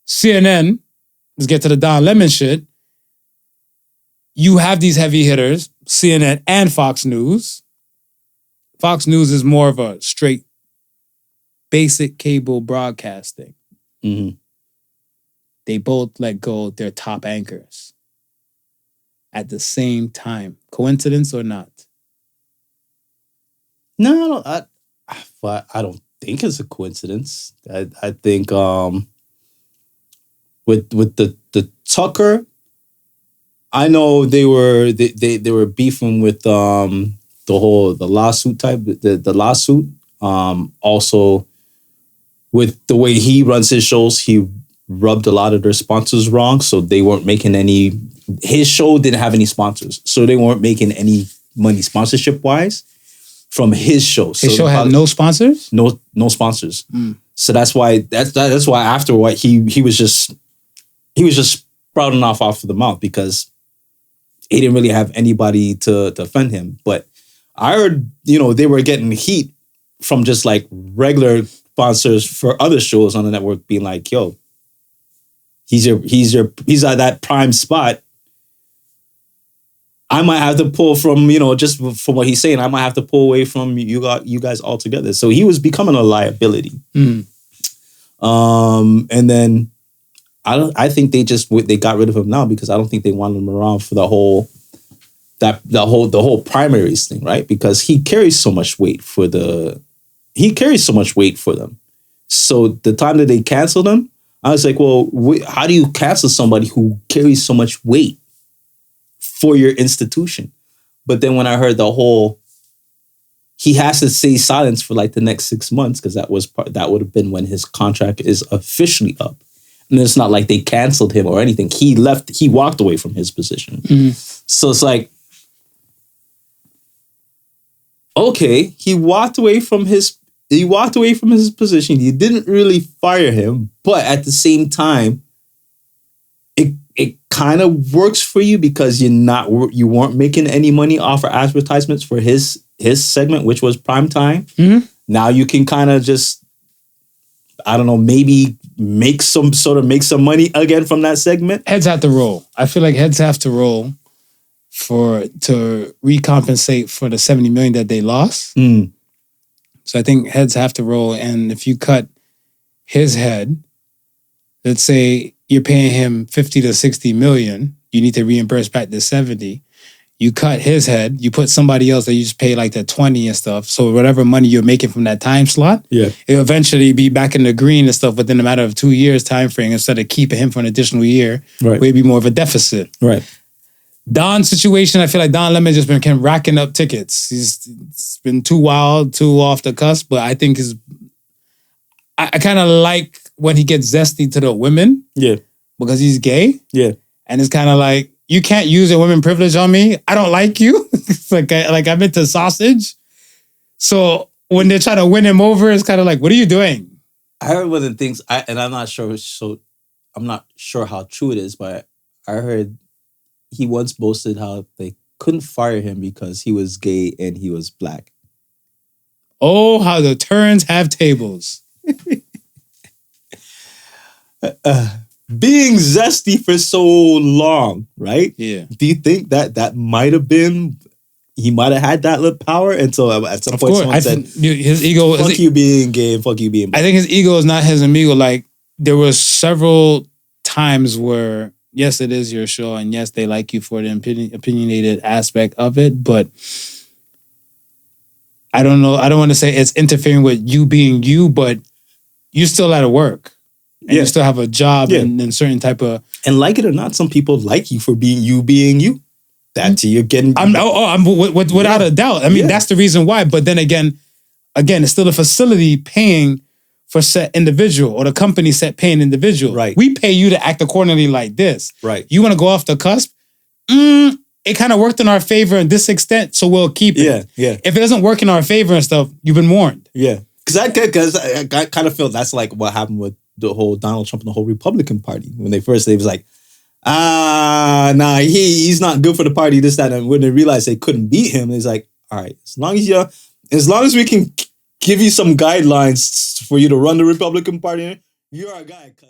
CNN, let's get to the Don Lemon shit. You have these heavy hitters, CNN and Fox News. Fox News is more of a straight, basic cable broadcasting. Mm-hmm. They both let go their top anchors at the same time. Coincidence or not? No, I don't think it's a coincidence. I think with the Tucker, I know they were beefing with the lawsuit type, the lawsuit. Also with the way he runs his shows, he rubbed a lot of their sponsors wrong, so they weren't making any. His show didn't have any sponsors, so they weren't making any money sponsorship wise from his show. His show had no sponsors. No sponsors. So that's why after what he was just sprouting off of the mouth because he didn't really have anybody to defend him. But I heard they were getting heat from just like regular sponsors for other shows on the network being like, yo, he's at that prime spot. I might have to pull from, just from what he's saying, I might have to pull away from you guys altogether. So he was becoming a liability. And then I think they got rid of him now because I don't think they wanted him around for the whole primaries thing, right? Because he carries so much weight for them. So the time that they canceled him, I was like, well, how do you cancel somebody who carries so much weight for your institution? But then when I heard he has to stay silent for like the next 6 months because that would have been when his contract is officially up. And it's not like they canceled him or anything. He walked away from his position. So it's like, okay, he walked away from his position. You didn't really fire him, but at the same time, it kind of works for you because you weren't making any money off of advertisements for his segment, which was prime time. Now you can kind of just, I don't know, maybe make some money again from that segment. Heads have to roll. I feel like heads have to roll to recompensate for the $70 million that they lost. So I think heads have to roll. And if you cut his head, let's say you're paying him 50 to 60 million, you need to reimburse back the 70. You cut his head, you put somebody else that you just pay like the 20 and stuff. So whatever money you're making from that time slot, it'll eventually be back in the green and stuff within a matter of 2 years time frame instead of keeping him for an additional year, where it'd be more of a deficit. Right. Don's situation, I feel like Don Lemon just been racking up tickets. It's been too wild, too off the cusp, but I think I kind of like when he gets zesty to the women. Yeah. Because he's gay. Yeah. And it's kind of like, you can't use your women privilege on me. I don't like you. It's like I'm into sausage. So when they're trying to win him over, it's kind of like, what are you doing? I heard one of the things, and I'm not sure, so I'm not sure how true it is, but I heard he once boasted how they couldn't fire him because he was gay and he was black. Oh, how the turns have tables. Being zesty for so long, right? Yeah. Do you think that might have been, he might have had that little power until at some point someone said, his ego, fuck you being gay and fuck you being black. I think his ego is not his amigo. Like, there were several times where, yes, it is your show, and yes, they like you for the opinionated aspect of it, but I don't know. I don't want to say it's interfering with you being you, but you still out of work. And you still have a job and certain type of... And like it or not, some people like you for being you. That's you're getting... I'm without a doubt. I mean, that's the reason why. But then again, it's still a facility paying for said individual, or the company set paying individual. Right. We pay you to act accordingly like this. Right. You want to go off the cusp? It kind of worked in our favor in this extent, so we'll keep it. Yeah. If it doesn't work in our favor and stuff, you've been warned. Yeah. Because I kind of feel that's like what happened with the whole Donald Trump and the whole Republican Party. When they was like, he's not good for the party, this, that. And when they realized they couldn't beat him, it's like, all right, as long as we can give you some guidelines for you to run the Republican Party, you're our guy, cuz.